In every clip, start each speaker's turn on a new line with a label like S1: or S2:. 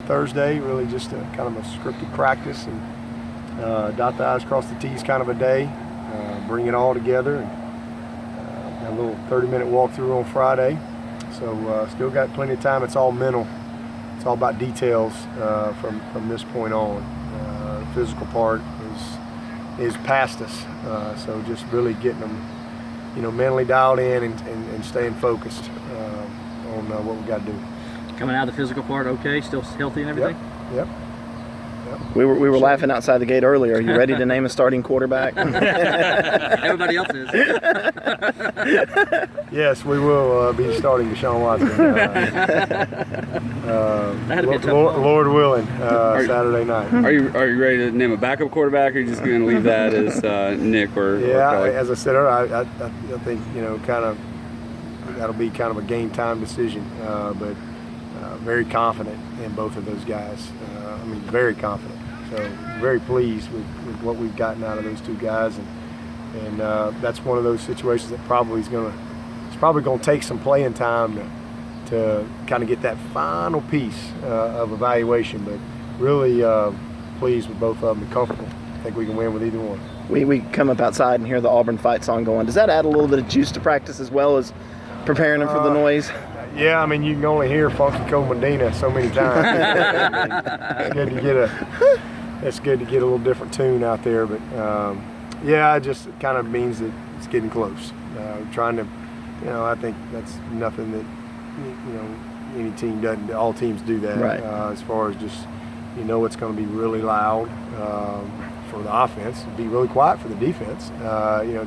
S1: Thursday, really just kind of a scripted practice and dot the I's, cross the T's kind of a day, bring it all together, and a little 30-minute walkthrough on Friday. So still got plenty of time. It's all mental. It's all about details from this point on. The physical part is past us. So just really getting them, mentally dialed in and staying focused on what we got to do.
S2: Coming out of the physical part, okay? Still healthy and everything?
S1: Yep.
S3: We were laughing outside the gate earlier. Are you ready to name a starting quarterback?
S2: Everybody else is.
S1: Yes, we will be starting Deshaun Watson. Lord willing, Saturday night.
S4: Are you ready to name a backup quarterback, or are you just going to leave that as Nick or Kelly?
S1: As I said earlier, I think kind of that'll be kind of a game time decision, but very confident in both of those guys. Very confident. So very pleased with what we've gotten out of those two guys, and that's one of those situations that it's probably going to take some playing time to kind of get that final piece of evaluation. But really pleased with both of them and comfortable. I think we can win with either one.
S3: We come up outside and hear the Auburn fight song going. Does that add a little bit of juice to practice as well as preparing them for the noise?
S1: Yeah, you can only hear Funky Cole Medina so many times. It's good to get a little different tune out there, but it just kind of means that it's getting close. Trying to, I think that's nothing that any team doesn't. All teams do that.
S3: Right.
S1: As far as just it's going to be really loud for the offense, be really quiet for the defense.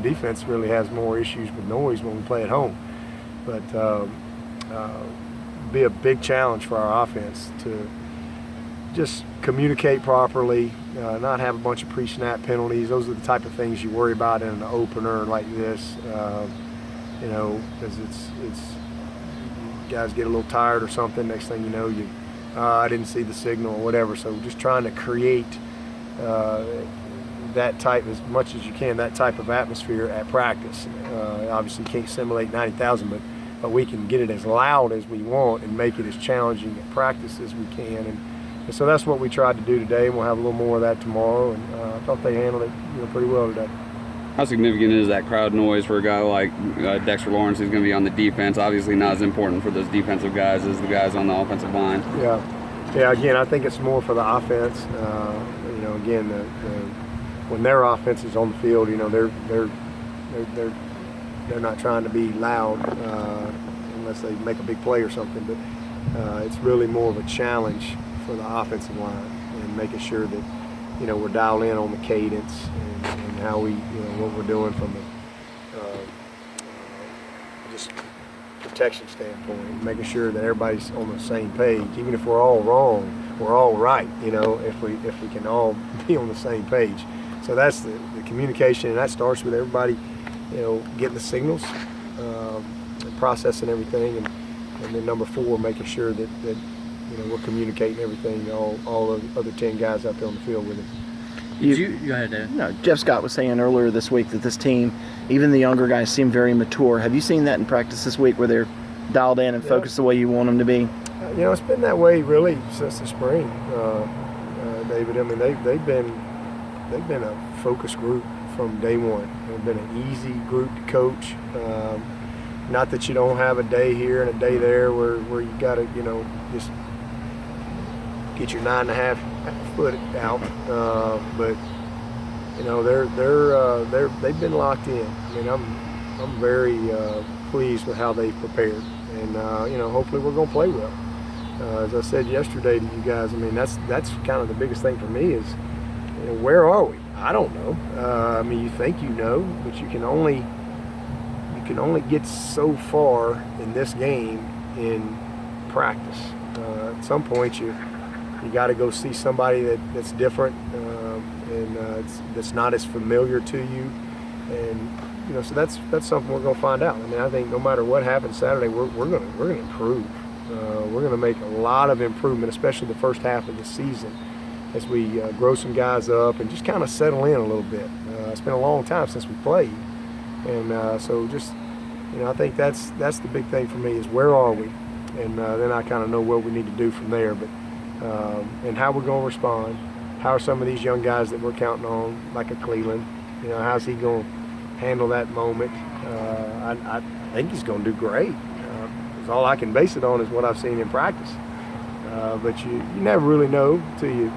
S1: Defense really has more issues with noise when we play at home, but. Be a big challenge for our offense to just communicate properly, not have a bunch of pre-snap penalties. Those are the type of things you worry about in an opener like this, because it's guys get a little tired or something. Next thing you know, I didn't see the signal or whatever. So just trying to create that type, as much as you can, that type of atmosphere at practice. Obviously, you can't simulate 90,000, but we can get it as loud as we want and make it as challenging at practice as we can. And so that's what we tried to do today, and we'll have a little more of that tomorrow. And I thought they handled it pretty well today.
S4: How significant is that crowd noise for a guy like Dexter Lawrence, who's going to be on the defense? Obviously not as important for those defensive guys as the guys on the offensive line.
S1: Yeah. Again, I think it's more for the offense. Again, when their offense is on the field, they're not trying to be loud unless they make a big play or something. But it's really more of a challenge for the offensive line and making sure that we're dialed in on the cadence and how we what we're doing from the just protection standpoint, making sure that everybody's on the same page. Even if we're all wrong, we're all right. If we can all be on the same page. So that's the communication, and that starts with everybody. Getting the signals, and processing everything, and then number 4, making sure that we're communicating everything, all the other 10 guys out there on the field with it.
S2: Go ahead, Dave.
S3: Jeff Scott was saying earlier this week that this team, even the younger guys, seem very mature. Have you seen that in practice this week, where they're dialed in and focused the way you want them to be?
S1: It's been that way really since the spring, David. They've been a focus group from day one. They've been an easy group to coach. Not that you don't have a day here and a day there where you got to just get your 9.5 foot out, but they've been locked in. I'm very pleased with how they've prepared, and hopefully we're going to play well. As I said yesterday to you guys, that's kind of the biggest thing for me is where are we? I don't know. You think but you can only get so far in this game in practice. At some point, you got to go see somebody that's different and that's not as familiar to you, and so that's something we're going to find out. I think no matter what happens Saturday, we're going to improve. We're going to make a lot of improvement, especially the first half of the season, as we grow some guys up and just kind of settle in a little bit. It's been a long time since we played, and so just I think that's the big thing for me is where are we, and then I kind of know what we need to do from there. But and how we're going to respond. How are some of these young guys that we're counting on, like a Cleveland, how's he going to handle that moment? I think he's going to do great. 'Cause all I can base it on is what I've seen in practice. But you never really know until you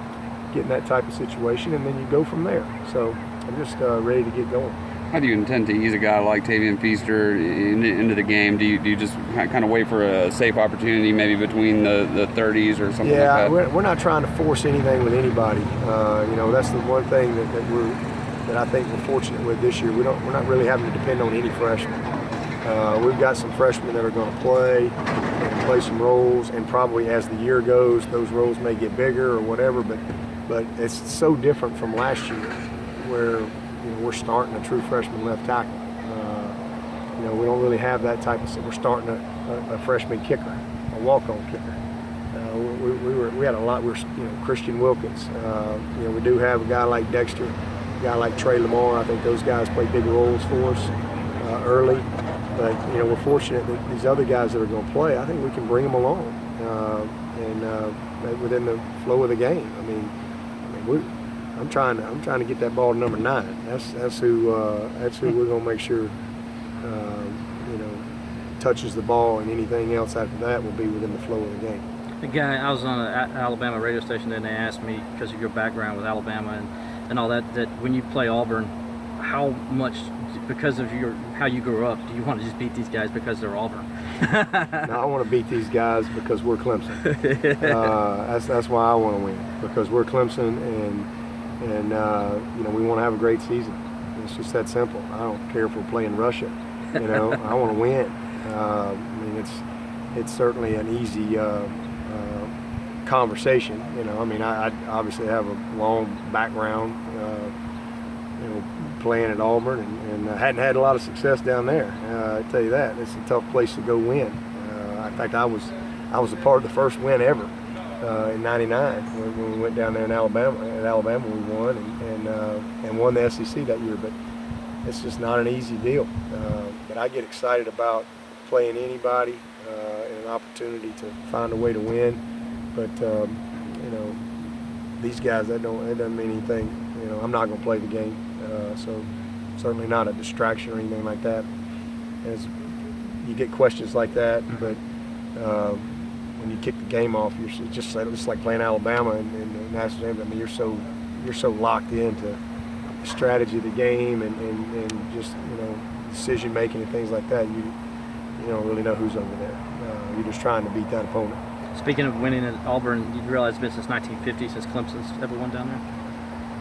S1: get in that type of situation, and then you go from there. So I'm just ready to get going.
S4: How do you intend to ease a guy like Tavian Feaster into the game? Do you just kind of wait for a safe opportunity, maybe between the 30s or something like that?
S1: Yeah, we're not trying to force anything with anybody. That's the one thing that I think we're fortunate with this year. We're not really having to depend on any freshmen. We've got some freshmen that are going to play some roles, and probably as the year goes, those roles may get bigger or whatever. But it's so different from last year, where we're starting a true freshman left tackle. We don't really have that type of. We're starting a freshman kicker, a walk-on kicker. We had a lot. Christian Wilkins. We do have a guy like Dexter, a guy like Trey Lamar. I think those guys play big roles for us early. But we're fortunate that these other guys that are going to play, I think we can bring them along and within the flow of the game. I'm trying to get that ball to number 9. That's who we're going to make sure touches the ball, and anything else after that will be within the flow of the game.
S2: The guy, I was on an Alabama radio station, and they asked me, because of your background with Alabama and all that when you play Auburn, how much, because of how you grew up, do you want to just beat these guys because they're Auburn?
S1: No, I want to beat these guys because we're Clemson. That's why I want to win, because we're Clemson, and we want to have a great season. It's just that simple. I don't care if we're playing Russia. I want to win. It's certainly an easy conversation. I obviously have a long background, playing at Auburn, and hadn't had a lot of success down there. I tell you that, it's a tough place to go win. In fact, I was a part of the first win ever in '99 when we went down there in Alabama. At Alabama, we won and won the SEC that year. But it's just not an easy deal. But I get excited about playing anybody and an opportunity to find a way to win. But these guys, it doesn't mean anything. I'm not going to play the game, so certainly not a distraction or anything like that. As you get questions like that, but when you kick the game off, you're just like playing Alabama in the national anthem. You're so locked into the strategy of the game and just decision making and things like that. You don't really know who's over there. You're just trying to beat that opponent.
S2: Speaking of winning at Auburn, you realize it's been since 1950 since Clemson's ever won down there?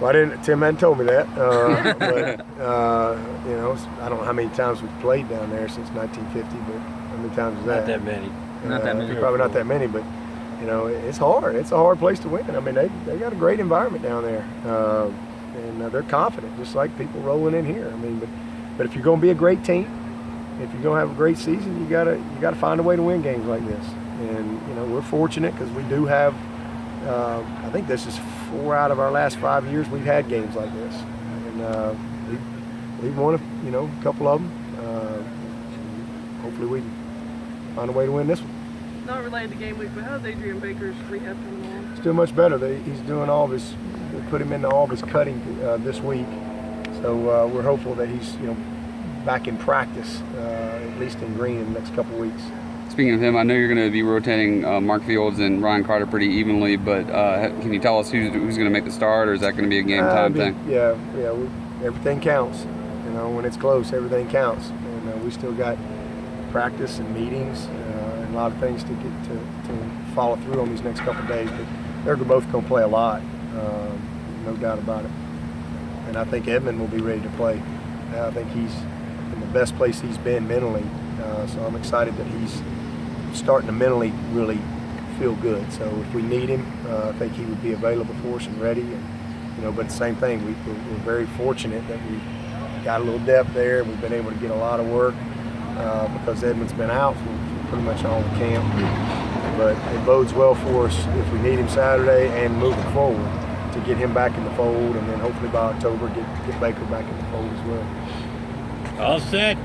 S1: Well, Tim hadn't told me that, but I don't know how many times we've played down there since 1950, but how many times is that?
S5: Not that many.
S2: Not that many.
S1: Probably not that many, but it's hard. It's a hard place to win. They got a great environment down there, and they're confident, just like people rolling in here. But if you're going to be a great team, if you're going to have a great season, you gotta find a way to win games like this. And we're fortunate because we do have. I think this is 4 out of our last 5 years we've had games like this, and we've won a couple of them. Hopefully we can find a way to win this one.
S6: Not related to game week, but how's Adrian Baker's rehab coming along?
S1: He's doing much better. He's doing all of his. They put him into all of his cutting this week, so we're hopeful that he's back in practice, at least in green, in the next couple of weeks.
S4: Speaking of him, I know you're going to be rotating Mark Fields and Ryan Carter pretty evenly, but can you tell us who's going to make the start, or is that going to be a game time thing?
S1: Yeah. Everything counts. When it's close, everything counts, and we still got practice and meetings and a lot of things to get to follow through on these next couple of days. But they're both going to play a lot, no doubt about it. And I think Edmond will be ready to play. I think he's in the best place he's been mentally, so I'm excited that he's starting to mentally really feel good. So if we need him, I think he would be available for us and ready. And, but the same thing, we're very fortunate that we got a little depth there. We've been able to get a lot of work because Edmond's been out for pretty much all the camp. But it bodes well for us if we need him Saturday and moving forward to get him back in the fold, and then hopefully by October get Baker back in the fold as well.
S5: All set.